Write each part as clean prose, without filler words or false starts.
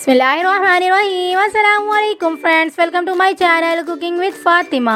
बिस्मिल्लाहिर्रहमानिर्रहीम। अस्सलाम वालेकुम friends, welcome to my channel cooking with Fatima.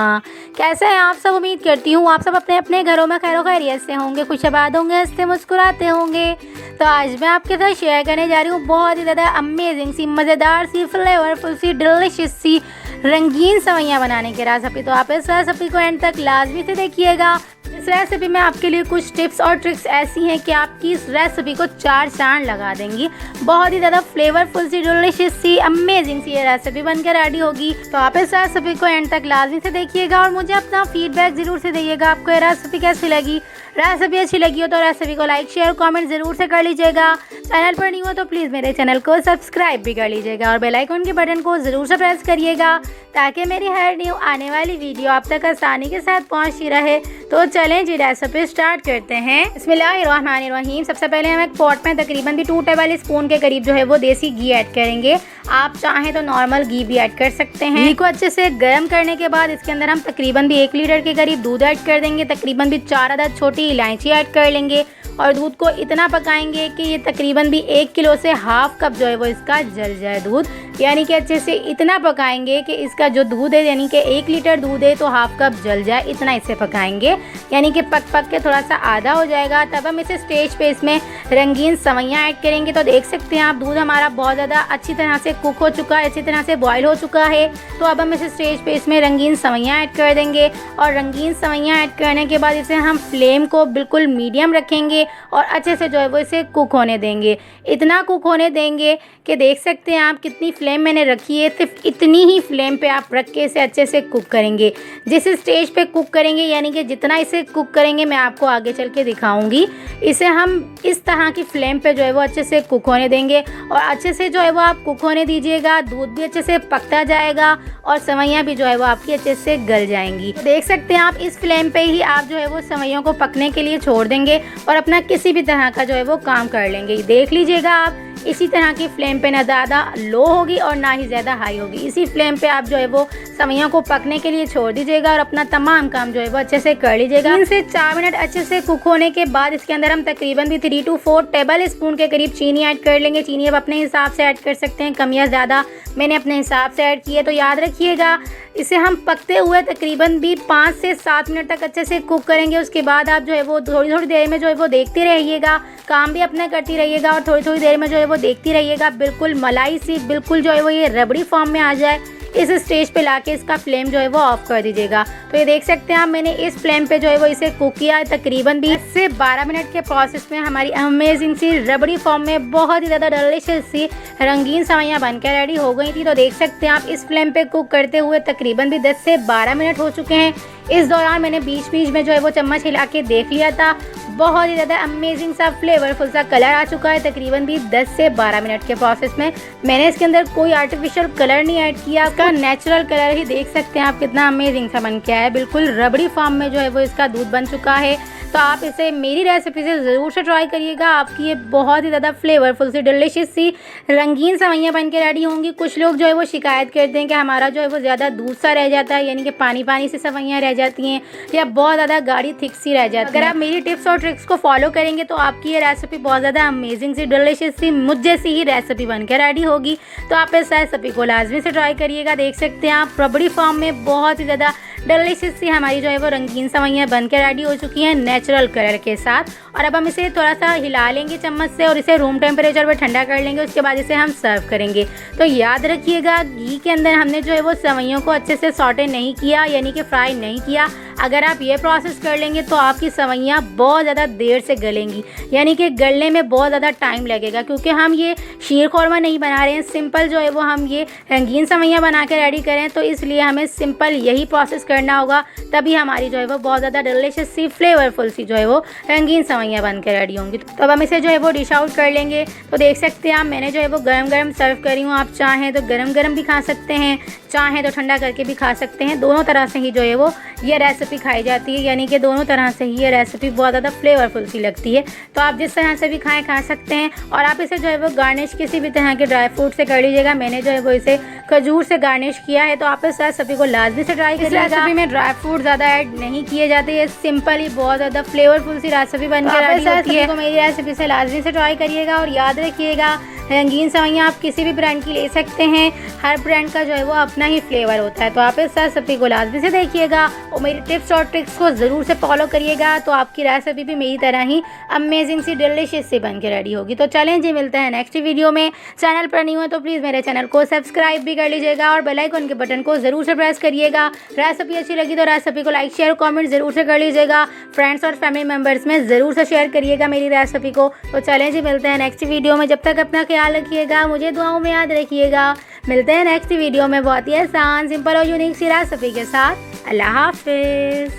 कैसे हैं आप सब? उम्मीद करती हूँ आप सब अपने अपने घरों में खैर खैरियत से होंगे, खुशआबाद होंगे, हंसते मुस्कुराते होंगे। तो आज मैं आपके साथ शेयर करने जा रही हूँ बहुत ही ज़्यादा अमेजिंग सी, मज़ेदार सी, फ्लेवरफुल सी, डिलीशियस सी रंगीन सेवइयाँ बनाने की रेसिपी। तो आप इस रेसिपी को एंड तक लाजमी से देखिएगा। इस रेसिपी में आपके लिए कुछ टिप्स और ट्रिक्स ऐसी हैं कि आपकी इस रेसिपी को 4 चांद लगा देंगी। बहुत ही ज़्यादा फ्लेवरफुल सी, डिलीशियस सी, अमेजिंग सी ये रेसिपी बनकर रेडी होगी। तो आप इस रेसिपी को एंड तक लाजमी से देखिएगा और मुझे अपना फीडबैक ज़रूर से दीजिएगा। आपको ये रेसिपी कैसी लगी? रेसिपी अच्छी लगी हो तो रेसिपी को लाइक शेयर कमेंट ज़रूर से कर लीजिएगा। चैनल पर नहीं हो तो प्लीज़ मेरे चैनल को सब्सक्राइब भी कर लीजिएगा और बेल आइकन के बटन को ज़रूर से प्रेस करिएगा ताकि मेरी हर न्यू आने वाली वीडियो आप तक आसानी के साथ पहुंचती रहे। तो चलें जी, रेसिपी स्टार्ट करते हैं। बिस्मिल्लाहिर्रहमानिर्रहीम। सबसे पहले हम एक पॉट में तकरीबन 2 टेबल स्पून के करीब जो है वो देसी घी ऐड करेंगे। आप चाहें तो नॉर्मल घी भी ऐड कर सकते हैं। घी को अच्छे से गर्म करने के बाद इसके अंदर हम तकरीबन भी 1 लीटर के करीब दूध ऐड कर देंगे। तकरीबन भी 4 अदद छोटी इलायची ऐड कर लेंगे और दूध को इतना पकाएंगे कि ये तकरीबन भी 1 किलो से हाफ कप जो है वो इसका जल जाए दूध। यानी कि अच्छे से इतना पकाएंगे कि इसका जो दूध है, यानी कि 1 लीटर दूध है तो हाफ कप जल जाए, इतना इसे पकाएंगे। यानी कि पक के थोड़ा सा आधा हो जाएगा। तब हम इसे स्टेज पे इसमें रंगीन सेवइयाँ ऐड करेंगे। तो देख सकते हैं आप, दूध हमारा बहुत ज़्यादा अच्छी तरह से कुक हो चुका है, अच्छी तरह से बॉयल हो चुका है। तो अब हम इसे स्टेज पे इसमें रंगीन सेवइयाँ ऐड कर देंगे और रंगीन सेवइयाँ ऐड करने के बाद इसे हम फ्लेम को बिल्कुल मीडियम रखेंगे और अच्छे से जो है वो इसे कुक होने देंगे। इतना कुक होने देंगे कि देख सकते हैं आप कितनी फ्लेम मैंने रखी है। सिर्फ इतनी ही फ्लेम पे आप रख के इसे अच्छे से कुक करेंगे। जिस स्टेज पे कुक करेंगे, यानी कि जितना इसे कुक करेंगे मैं आपको आगे चल के दिखाऊंगी, इसे हम इस तरह की फ्लेम पे जो है वो अच्छे से कुक होने देंगे और अच्छे से जो है वो आप कुक होने दीजिएगा। दूध भी अच्छे से पकता जाएगा और सेवइयाँ भी जो है वो आपकी अच्छे से गल जाएंगी। देख सकते हैं आप, इस फ्लेम पे ही आप जो है वो सेवइयों को पकने के लिए छोड़ देंगे और अपना किसी भी तरह का जो है वो काम कर लेंगे। देख लीजिएगा आप, इसी तरह की फ्लेम पे ना ज़्यादा लो होगी और ना ही ज़्यादा हाई होगी। इसी फ्लेम पे आप जो है वो सेवइयों को पकने के लिए छोड़ दीजिएगा और अपना तमाम काम जो है वो अच्छे से कर लीजिएगा। 3 से 4 मिनट अच्छे से कुक होने के बाद इसके अंदर हम तकरीबन भी 3 to 4 टेबल स्पून के करीब चीनी ऐड कर लेंगे। चीनी अब अपने हिसाब से ऐड कर सकते हैं, कम या ज़्यादा। मैंने अपने हिसाब से ऐड किए। तो याद रखिएगा, इसे हम पकते हुए तकरीबन भी 5 से 7 मिनट तक अच्छे से कुक करेंगे। उसके बाद आप जो है वो थोड़ी थोड़ी देर में जो है वो देखते रहिएगा, काम भी अपना करती रहिएगा और थोड़ी थोड़ी देर में जो है वो देखती रहिएगा। बिल्कुल मलाई सी, बिल्कुल जो है वो ये रबड़ी फॉर्म में आ जाए। इस स्टेज पे लाके इसका फ्लेम जो है वो ऑफ कर दीजिएगा। तो ये देख सकते हैं आप, मैंने इस फ्लेम पे जो है वो इसे कुक किया है। तकरीबन 20 से 12 मिनट के प्रोसेस में हमारी अमेजिंग सी रबड़ी फॉर्म में बहुत ही ज़्यादा डिलीशियस सी रंगीन सेवइयाँ बनकर रेडी हो गई थी। तो देख सकते हैं आप, इस फ्लेम पे कुक करते हुए तकरीबन भी 10 से 12 मिनट हो चुके हैं। इस दौरान मैंने बीच बीच में जो है वो चम्मच हिला के देख लिया था। बहुत ही ज़्यादा अमेजिंग सा, फ्लेवरफुल सा कलर आ चुका है। तकरीबन भी 10 से 12 मिनट के प्रोसेस में मैंने इसके अंदर कोई आर्टिफिशियल कलर नहीं ऐड किया। इसका नेचुरल कलर ही देख सकते हैं आप कितना अमेजिंग सा बन के आया है। बिल्कुल रबड़ी फॉर्म में जो है वो इसका दूध बन चुका है। तो आप इसे मेरी रेसिपी से ज़रूर से ट्राई करिएगा। आपकी ये बहुत ही ज़्यादा फ्लेवरफुल सी, डिलीशियस सी रंगीन सेवइयाँ बन के रेडी होंगी। कुछ लोग जो है वो शिकायत करते हैं कि हमारा जो है वो ज़्यादा दूध सा रह जाता है, यानी कि पानी पानी सी सेवइयाँ रह जाती हैं या बहुत ज़्यादा गाढ़ी थिक सी रह जाती है। अगर आप मेरी टिप्स और ट्रिक्स को फॉलो करेंगे तो आपकी ये रेसिपी बहुत ज़्यादा अमेजिंग सी, डिलीशियस सी, मुझ जैसी ही रेसिपी बन के रेडी होगी। तो आप इस रेसिपी को लाजमी से ट्राई करिएगा। देख सकते हैं आप, रबड़ी फॉर्म में बहुत ही ज़्यादा डिलीशियस सी हमारी जो है वो रंगीन सेवइयाँ बन के रेडी हो चुकी हैं नेचुरल कलर के साथ। और अब हम इसे थोड़ा सा हिला लेंगे चम्मच से और इसे रूम टेम्परेचर पर ठंडा कर लेंगे। उसके बाद इसे हम सर्व करेंगे। तो याद रखिएगा, घी के अंदर हमने जो है वो सेवइयों को अच्छे से सॉटे नहीं किया, यानी कि फ्राई नहीं किया। अगर आप ये प्रोसेस कर लेंगे तो आपकी सेवइयाँ बहुत ज़्यादा देर से गलेंगी, यानी कि गलने में बहुत ज़्यादा टाइम लगेगा। क्योंकि हम ये शीर खोरमा नहीं बना रहे हैं, सिंपल जो है वो हम ये रंगीन सेवइयाँ बना के रेडी करें। तो इसलिए हमें सिंपल यही प्रोसेस करना होगा, तभी हमारी जो है वो बहुत ज़्यादा डिलीशियस सी, फ्लेवरफुल सी जो है वो रंगीन सेवइयाँ बन के रेडी होंगी। तो अब हम इसे जो है वो डिश आउट कर लेंगे। तो देख सकते हैं आप, मैंने जो है वो गरम गरम सर्व करी हूँ। आप चाहें तो गरम गरम भी खा सकते हैं, चाहें तो ठंडा करके भी खा सकते हैं। दोनों तरह से ही जो है वो ये रेसिपी खाई जाती है, यानी कि दोनों तरह से ही ये रेसिपी बहुत ज़्यादा फ्लेवरफुल सी लगती है। तो आप जिस तरह से भी खाएं खा सकते हैं। और आप इसे जो है वो गार्निश किसी भी तरह के ड्राई फ्रूट से कर लीजिएगा। मैंने जो है वो इसे खजूर से गार्निश किया है। तो आप इस रेसिपी को लाजमी से ट्राई करिएगा। रेसिपी में ड्राई फ्रूट ज़्यादा ऐड नहीं किए जाते, ये सिंपल ही बहुत ज़्यादा फ्लेवरफुल सी रेसिपी बन बनकर रेडी होती है। तो मेरी रेसिपी से लाजमी से ट्राई करिएगा और याद रखिएगा रंगीन सेवइयाँ आप किसी भी ब्रांड की ले सकते हैं। हर ब्रांड का जो है वो अपना ही फ्लेवर होता है। तो आप इस रेसिपी को लाजमी से देखिएगा और मेरी टिप्स और ट्रिक्स को ज़रूर से फॉलो करिएगा, तो आपकी रेसिपी भी मेरी तरह ही अमेजिंग सी डिलीशियस सी बन के रेडी होगी। तो चलें जी, मिलते हैं नेक्स्ट वीडियो में। चैनल पर नहीं हो तो प्लीज़ मेरे चैनल को सब्सक्राइब भी कर लीजिएगा और बेल आइकन के बटन को ज़रूर से प्रेस करिएगा। रेसिपी अच्छी लगी तो रेसिपी को लाइक शेयर कॉमेंट ज़रूर से कर लीजिएगा। फ्रेंड्स और फैमिली मेम्बर्स में ज़रूर से शेयर करिएगा मेरी रेसिपी को। तो चलें जी, मिलते हैं नेक्स्ट वीडियो में। जब तक अपना ख्याल रखिएगा, मुझे दुआओं में याद रखिएगा। मिलते हैं नेक्स्ट वीडियो में बहुत ही आसान, सिंपल और यूनिक सी रेसिपी के साथ। अल्लाह हाफिज़।